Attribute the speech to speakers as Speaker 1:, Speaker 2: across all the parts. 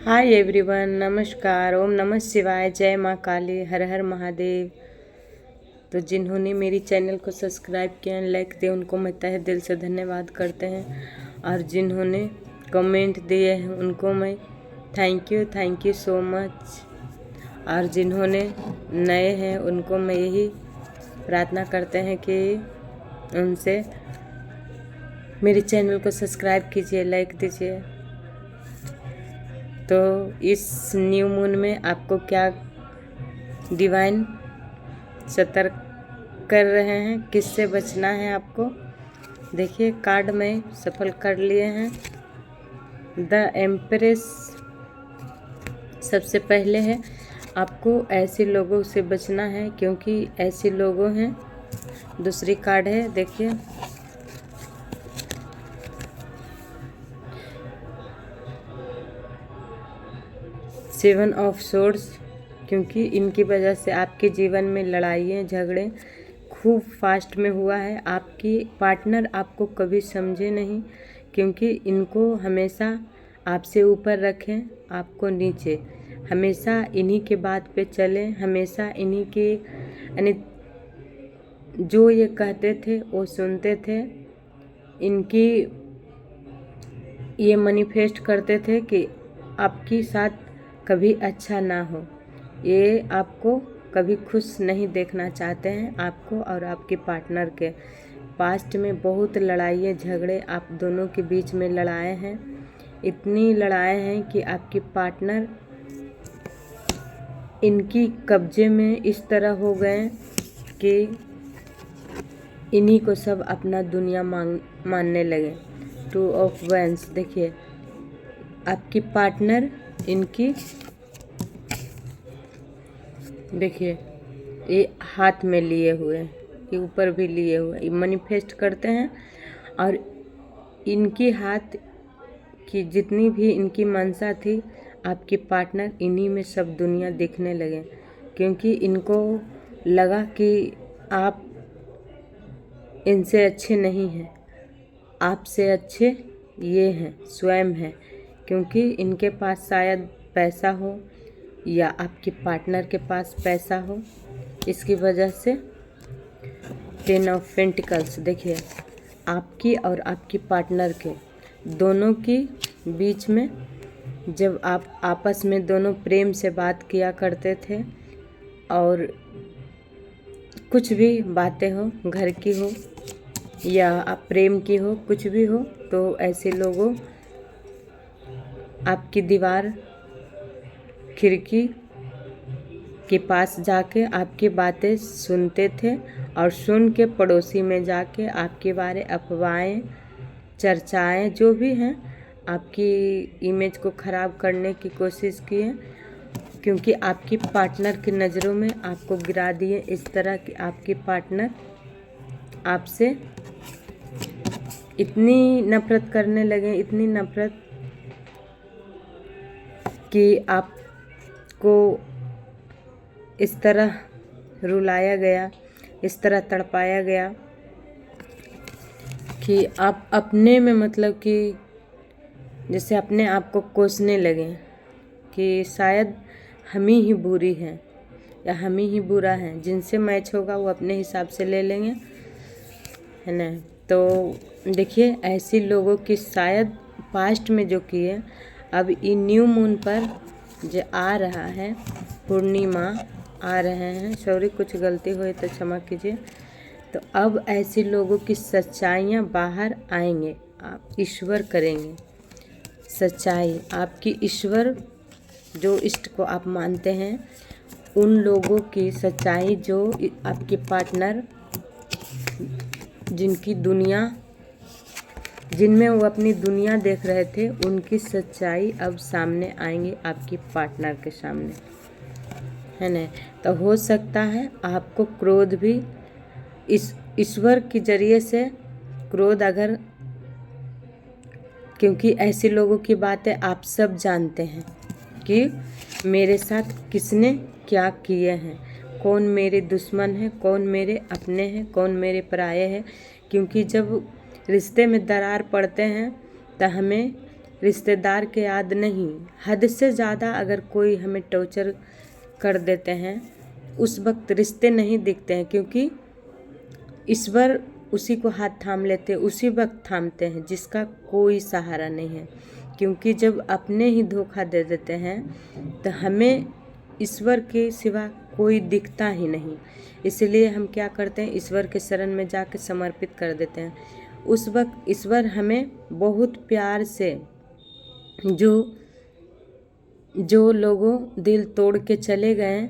Speaker 1: Hi everyone, नमस्कार। ओम नमः शिवाय, जय माँ काली, हर हर महादेव। तो जिन्होंने मेरी चैनल को सब्सक्राइब किया, लाइक दिया, उनको मैं तहे दिल से धन्यवाद करते हैं। और जिन्होंने कमेंट दिए हैं उनको मैं थैंक यू सो मच। और जिन्होंने नए हैं उनको मैं यही प्रार्थना करते हैं कि उनसे मेरे चैनल को सब्सक्राइब कीजिए, लाइक दीजिए। तो इस न्यू मून में आपको क्या डिवाइन सतर्क कर रहे हैं, किससे बचना है आपको। देखिए, कार्ड में सफल कर लिए हैं। द एम्प्रेस सबसे पहले है, आपको ऐसे लोगों से बचना है क्योंकि ऐसे लोगों हैं। दूसरी कार्ड है, देखिए, सेवन ऑफ सोर्ड्स, क्योंकि इनकी वजह से आपके जीवन में लड़ाइयाँ झगड़े खूब फास्ट में हुआ है। आपकी पार्टनर आपको कभी समझे नहीं, क्योंकि इनको हमेशा आपसे ऊपर रखें, आपको नीचे। हमेशा इन्हीं के बात पे चलें, हमेशा इन्हीं के यानी जो ये कहते थे वो सुनते थे। इनकी ये मैनिफेस्ट करते थे कि आपकी साथ कभी अच्छा ना हो। ये आपको कभी खुश नहीं देखना चाहते हैं, आपको और आपके पार्टनर के। पास्ट में बहुत लड़ाइयाँ झगड़े आप दोनों के बीच में लड़ाए हैं। इतनी लड़ाए हैं कि आपके पार्टनर इनकी कब्जे में इस तरह हो गए कि इन्हीं को सब अपना दुनिया मानने लगे। टू ऑफ वैंड्स, देखिए, आपकी पार्टनर इनकी, देखिए, ये हाथ में लिए हुए, ये ऊपर भी लिए हुए, ये मैनिफेस्ट करते हैं। और इनकी हाथ की जितनी भी इनकी मनसा थी, आपके पार्टनर इन्हीं में सब दुनिया देखने लगे, क्योंकि इनको लगा कि आप इनसे अच्छे नहीं हैं, आपसे अच्छे ये हैं, स्वयं हैं। क्योंकि इनके पास शायद पैसा हो या आपके पार्टनर के पास पैसा हो, इसकी वजह से 10 ऑफ पेंटिकल्स, देखिए, आपकी और आपकी पार्टनर के दोनों की बीच में जब आप आपस में दोनों प्रेम से बात किया करते थे, और कुछ भी बातें हो, घर की हो या आप प्रेम की हो, कुछ भी हो, तो ऐसे लोगों आपकी दीवार खिड़की के पास जाके आपकी बातें सुनते थे, और सुन के पड़ोसी में जाके आपके बारे अफवाहें, चर्चाएं जो भी हैं, आपकी इमेज को ख़राब करने की कोशिश की है। क्योंकि आपकी पार्टनर की नज़रों में आपको गिरा दिए इस तरह कि आपके पार्टनर आपसे इतनी नफ़रत करने लगे, इतनी नफ़रत कि आपको इस तरह रुलाया गया, इस तरह तड़पाया गया कि आप अपने में, मतलब कि जैसे अपने आप को कोसने लगे कि शायद हम ही बुरी हैं या हम ही बुरा है। जिनसे मैच होगा वो अपने हिसाब से ले लेंगे, है ना। तो देखिए, ऐसी लोगों की शायद पास्ट में जो किए, अब ये न्यू मून पर जो आ रहा है, पूर्णिमा आ रहे हैं, सॉरी कुछ गलती हुई तो क्षमा कीजिए। तो अब ऐसे लोगों की सच्चाइयाँ बाहर आएंगे, आप ईश्वर करेंगे सच्चाई। आपकी ईश्वर, जो इष्ट को आप मानते हैं, उन लोगों की सच्चाई, जो आपके पार्टनर जिनकी दुनिया, जिनमें वो अपनी दुनिया देख रहे थे, उनकी सच्चाई अब सामने आएंगी आपकी पार्टनर के सामने, है ना। तो हो सकता है आपको क्रोध भी इस ईश्वर के जरिए से क्रोध, अगर, क्योंकि ऐसे लोगों की बातें आप सब जानते हैं कि मेरे साथ किसने क्या किए हैं, कौन मेरे दुश्मन है, कौन मेरे अपने हैं, कौन मेरे पराये हैं। क्योंकि जब रिश्ते में दरार पड़ते हैं तो हमें रिश्तेदार के याद नहीं, हद से ज़्यादा अगर कोई हमें टॉर्चर कर देते हैं उस वक्त रिश्ते नहीं दिखते हैं, क्योंकि ईश्वर उसी को हाथ थाम लेते हैं, उसी वक्त थामते हैं जिसका कोई सहारा नहीं है। क्योंकि जब अपने ही धोखा दे देते हैं तो हमें ईश्वर के सिवा कोई दिखता ही नहीं। इसलिए हम क्या करते हैं, ईश्वर के शरण में जाके समर्पित कर देते हैं। उस वक्त ईश्वर हमें बहुत प्यार से, जो लोगों दिल तोड़ के चले गए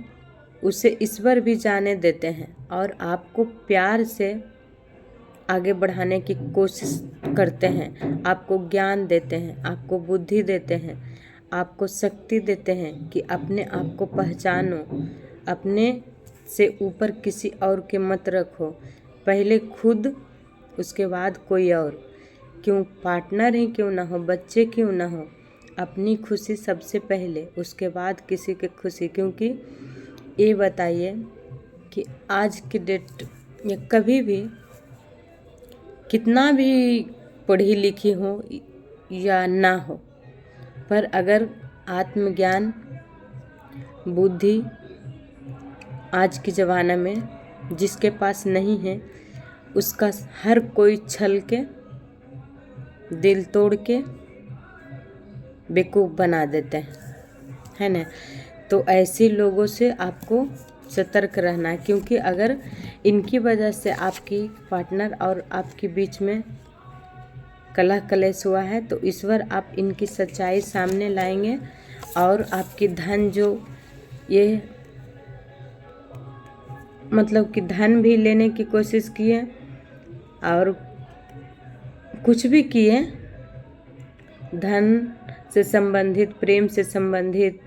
Speaker 1: उसे ईश्वर भी जाने देते हैं और आपको प्यार से आगे बढ़ाने की कोशिश करते हैं, आपको ज्ञान देते हैं, आपको बुद्धि देते हैं, आपको शक्ति देते हैं कि अपने आप को पहचानो, अपने से ऊपर किसी और के मत रखो, पहले खुद उसके बाद कोई और, क्यों पार्टनर ही क्यों ना हो, बच्चे क्यों ना हो, अपनी खुशी सबसे पहले, उसके बाद किसी की खुशी। क्योंकि ये बताइए कि आज की डेट या कभी भी कितना भी पढ़ी लिखी हो या ना हो, पर अगर आत्मज्ञान बुद्धि आज के ज़माना में जिसके पास नहीं है उसका हर कोई छल के दिल तोड़ के बेवकूफ़ बना देते हैं, है ना। तो ऐसे लोगों से आपको सतर्क रहना है, क्योंकि अगर इनकी वजह से आपकी पार्टनर और आपके बीच में कलह कलेश हुआ है तो ईश्वर आप इनकी सच्चाई सामने लाएंगे और आपकी धन जो ये मतलब कि धन भी लेने की कोशिश किए और कुछ भी किए, धन से संबंधित, प्रेम से संबंधित,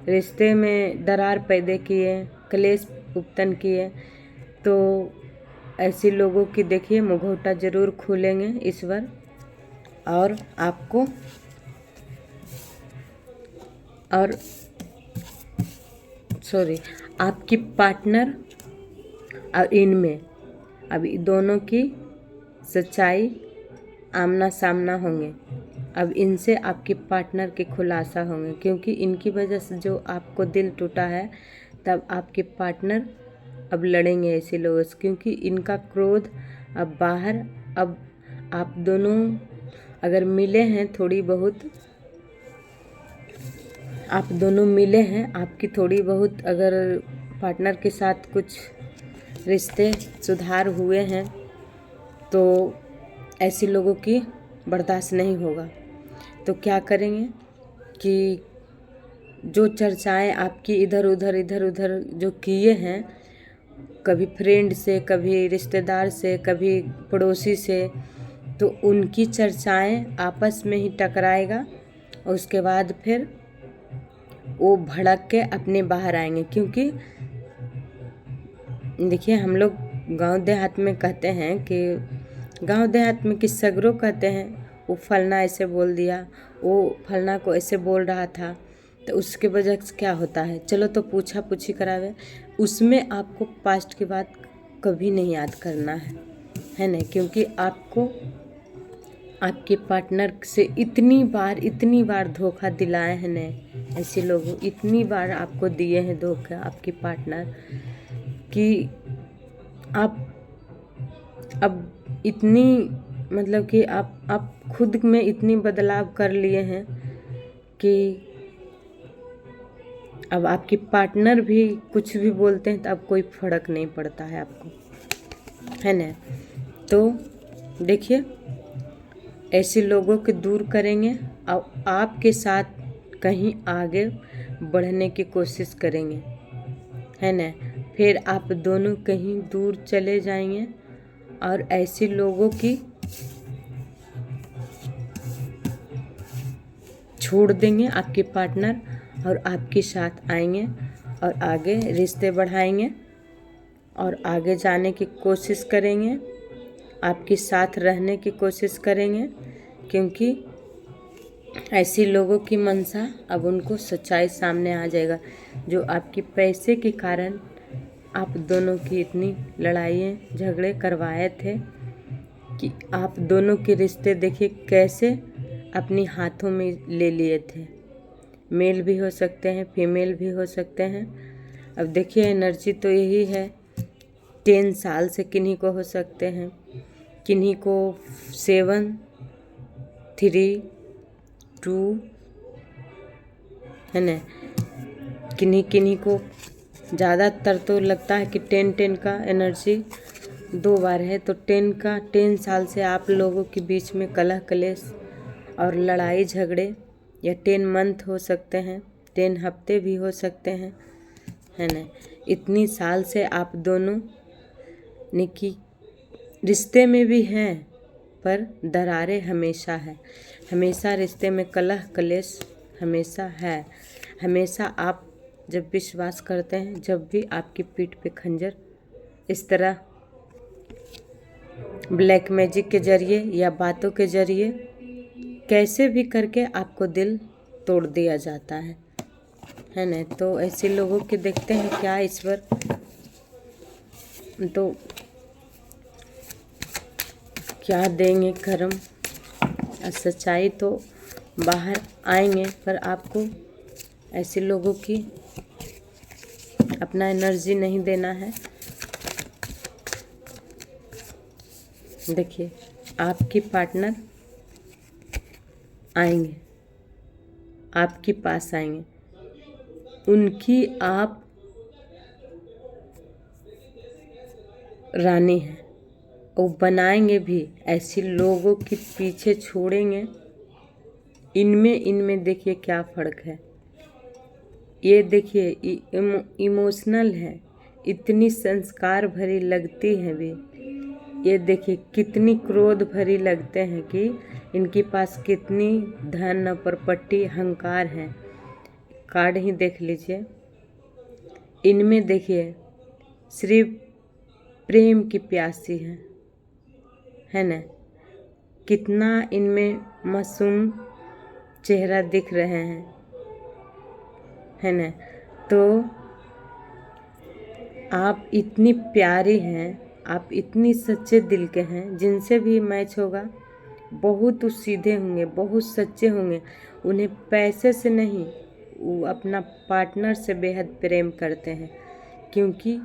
Speaker 1: रिश्ते में दरार पैदा किए, क्लेश उत्पन्न किए, तो ऐसे लोगों की देखिए मुखौटा जरूर खोलेंगे ईश्वर और आपको आपकी पार्टनर और इनमें अभी दोनों की सच्चाई आमना सामना होंगे। अब इनसे आपके पार्टनर के खुलासा होंगे, क्योंकि इनकी वजह से जो आपको दिल टूटा है तब आपके पार्टनर अब लड़ेंगे ऐसे लोगों से, क्योंकि इनका क्रोध अब बाहर, अब आप दोनों अगर मिले हैं, थोड़ी बहुत आप दोनों मिले हैं, आपकी थोड़ी बहुत अगर पार्टनर के साथ कुछ रिश्ते सुधार हुए हैं तो ऐसे लोगों की बर्दाश्त नहीं होगा। तो क्या करेंगे कि जो चर्चाएं आपकी इधर उधर जो किए हैं, कभी फ्रेंड से, कभी रिश्तेदार से, कभी पड़ोसी से, तो उनकी चर्चाएं आपस में ही टकराएगा और उसके बाद फिर वो भड़क के अपने बाहर आएंगे। क्योंकि देखिए हम लोग गांव देहात में कहते हैं कि गांव देहात में कि सगरों कहते हैं वो फलना ऐसे बोल दिया, वो फलना को ऐसे बोल रहा था, तो उसके वजह से क्या होता है, चलो तो पूछा पूछी करावे। उसमें आपको पास्ट की बात कभी नहीं याद करना है ना, क्योंकि आपको आपके पार्टनर से इतनी बार धोखा दिलाए हैं ना, ऐसे लोग इतनी बार आपको दिए हैं धोखा आपके पार्टनर कि आप अब इतनी मतलब कि आप खुद में इतनी बदलाव कर लिए हैं कि अब आपके पार्टनर भी कुछ भी बोलते हैं तो अब कोई फर्क नहीं पड़ता है आपको, है ना। तो देखिए ऐसे लोगों को दूर करेंगे और आपके साथ कहीं आगे बढ़ने की कोशिश करेंगे, है ना। फिर आप दोनों कहीं दूर चले जाएंगे और ऐसे लोगों की छोड़ देंगे आपके पार्टनर और आपके साथ आएंगे और आगे रिश्ते बढ़ाएंगे और आगे जाने की कोशिश करेंगे, आपके साथ रहने की कोशिश करेंगे। क्योंकि ऐसे लोगों की मंशा अब उनको सच्चाई सामने आ जाएगा, जो आपके पैसे के कारण आप दोनों की इतनी लड़ाइयाँ झगड़े करवाए थे कि आप दोनों के रिश्ते देखिए कैसे अपनी हाथों में ले लिए थे। मेल भी हो सकते हैं, फीमेल भी हो सकते हैं। अब देखिए एनर्जी तो यही है। 10 साल से किन्हीं को हो सकते हैं, किन्हीं को 7, 3, 2 है ना। किन्हीं किन्हीं को ज़्यादातर तो लगता है कि 10 का एनर्जी 2 बार है। तो 10 साल से आप लोगों के बीच में कलह कलेश और लड़ाई झगड़े, या 10 मंथ हो सकते हैं, 10 हफ्ते भी हो सकते हैं, है ना। इतनी साल से आप दोनों ने की रिश्ते में भी हैं, पर दरारें हमेशा है। हमेशा रिश्ते में कलह कलेश हमेशा है। हमेशा आप जब विश्वास करते हैं, जब भी आपकी पीठ पे खंजर इस तरह ब्लैक मैजिक के जरिए या बातों के जरिए कैसे भी करके आपको दिल तोड़ दिया जाता है ना। तो ऐसे लोगों के देखते हैं क्या ईश्वर तो क्या देंगे कर्म, सच्चाई तो बाहर आएंगे, पर आपको ऐसे लोगों की अपना एनर्जी नहीं देना है। देखिए आपकी पार्टनर आएंगे, आपके पास आएंगे, उनकी आप रानी हैं, वो बनाएंगे भी। ऐसे लोगों के पीछे छोड़ेंगे। इनमें देखिए क्या फ़र्क है। ये देखिए इमोशनल है, इतनी संस्कार भरी लगती है भी। ये देखिए कितनी क्रोध भरी लगते हैं कि इनके पास कितनी धन प्रॉपर्टी अहंकार है। कार्ड ही देख लीजिए। इनमें देखिए सिर्फ प्रेम की प्यासी है ना। कितना इनमें मासूम चेहरा दिख रहे हैं, है ना। तो आप इतनी प्यारी हैं, आप इतनी सच्चे दिल के हैं, जिनसे भी मैच होगा बहुत सीधे होंगे, बहुत सच्चे होंगे। उन्हें पैसे से नहीं, वो अपना पार्टनर से बेहद प्रेम करते हैं, क्योंकि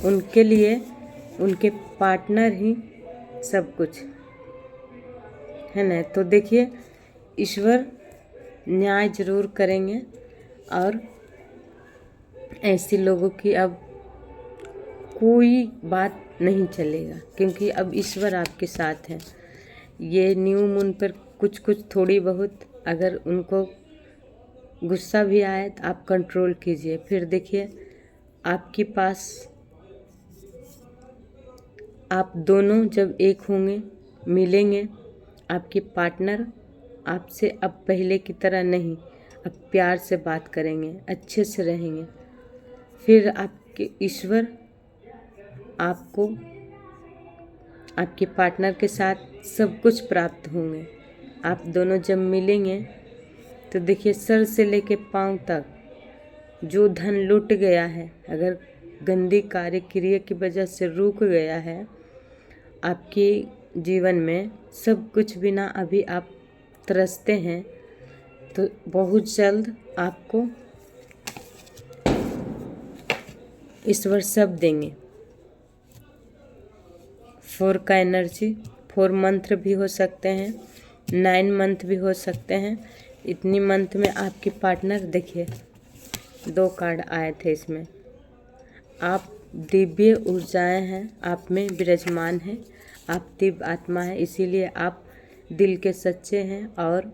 Speaker 1: उनके लिए उनके पार्टनर ही सब कुछ है ना। तो देखिए ईश्वर न्याय जरूर करेंगे, और ऐसे लोगों की अब कोई बात नहीं चलेगा, क्योंकि अब ईश्वर आपके साथ हैं। ये न्यू मून पर कुछ थोड़ी बहुत अगर उनको गुस्सा भी आए तो आप कंट्रोल कीजिए। फिर देखिए आपके पास आप दोनों जब एक होंगे, मिलेंगे, आपके पार्टनर आपसे अब पहले की तरह नहीं, अब प्यार से बात करेंगे, अच्छे से रहेंगे। फिर आपके ईश्वर आपको आपके पार्टनर के साथ सब कुछ प्राप्त होंगे। आप दोनों जब मिलेंगे तो देखिए सर से लेके पांव तक जो धन लुट गया है, अगर गंदी कार्य क्रिया की वजह से रुक गया है आपके जीवन में, सब कुछ बिना अभी आप तरसते हैं, तो बहुत जल्द आपको ईश्वर सब देंगे। 4 का एनर्जी, 4 मंथ भी हो सकते हैं, 9 मंथ भी हो सकते हैं। इतनी मंथ में आपके पार्टनर देखिए 2 कार्ड आए थे इसमें। आप दिव्य ऊर्जाएं हैं, आप में विराजमान हैं, आप दिव्य आत्मा है, इसीलिए आप दिल के सच्चे हैं, और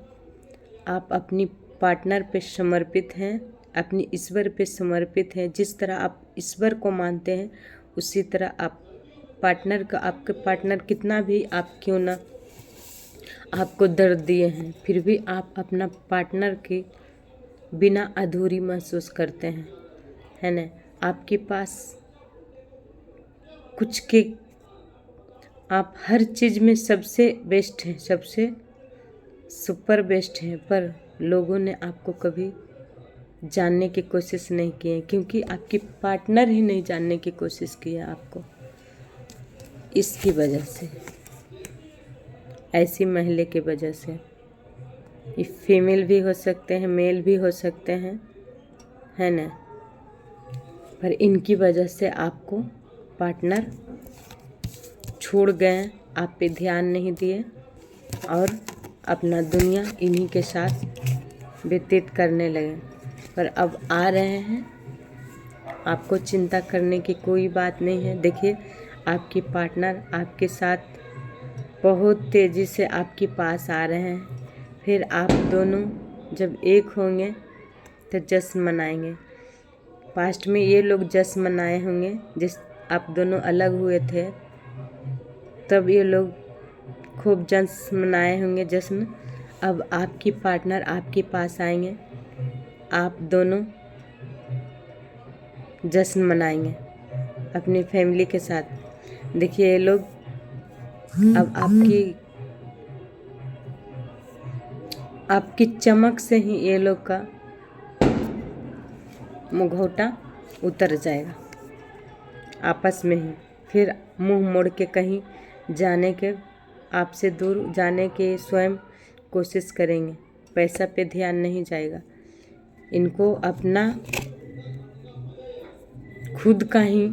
Speaker 1: आप अपनी पार्टनर पे समर्पित हैं, अपनी ईश्वर पे समर्पित हैं। जिस तरह आप ईश्वर को मानते हैं, उसी तरह आप पार्टनर का, आपके पार्टनर कितना भी आप क्यों ना आपको दर्द दिए हैं, फिर भी आप अपना पार्टनर के बिना अधूरी महसूस करते हैं, है ना। आपके पास कुछ के आप हर चीज़ में सबसे बेस्ट हैं, सबसे सुपर बेस्ट हैं, पर लोगों ने आपको कभी जानने की कोशिश नहीं की है, क्योंकि आपकी पार्टनर ही नहीं जानने की कोशिश की है आपको। इसकी वजह से ऐसी महिला की वजह से। ये फीमेल भी हो सकते हैं, मेल भी हो सकते हैं, है ना। पर इनकी वजह से आपको पार्टनर छोड़ गए, आप पे ध्यान नहीं दिए और अपना दुनिया इन्हीं के साथ व्यतीत करने लगे। पर अब आ रहे हैं, आपको चिंता करने की कोई बात नहीं है। देखिए, आपकी पार्टनर आपके साथ बहुत तेज़ी से आपके पास आ रहे हैं। फिर आप दोनों जब एक होंगे तो जश्न मनाएंगे। पास्ट में ये लोग जश्न मनाए होंगे, जिस आप दोनों अलग हुए थे तब ये लोग खूब जश्न मनाए होंगे। जश्न अब आपकी पार्टनर आपके पास आएंगे, आप दोनों जश्न मनाएंगे अपनी फैमिली के साथ। देखिए, ये लोग अब आपकी चमक से ही ये लोग का मुखौटा उतर जाएगा आपस में ही। फिर मुंह मोड़ के कहीं जाने के, आपसे दूर जाने के स्वयं कोशिश करेंगे। पैसा पे ध्यान नहीं जाएगा। इनको अपना खुद का ही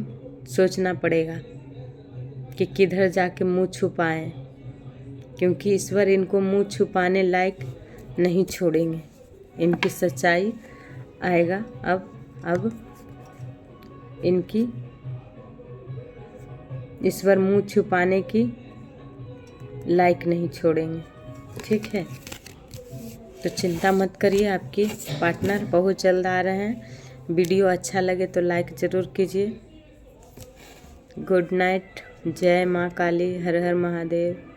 Speaker 1: सोचना पड़ेगा कि किधर जाके मुंह छुपाएं, क्योंकि ईश्वर इनको मुंह छुपाने लायक नहीं छोड़ेंगे। इनकी सच्चाई आएगा। अब इनकी ईश्वर मुंह छुपाने की लायक नहीं छोड़ेंगे। ठीक है, तो चिंता मत करिए, आपकी पार्टनर बहुत जल्द आ रहे हैं। वीडियो अच्छा लगे तो लाइक ज़रूर कीजिए। Good night. जय माँ काली, हर हर महादेव।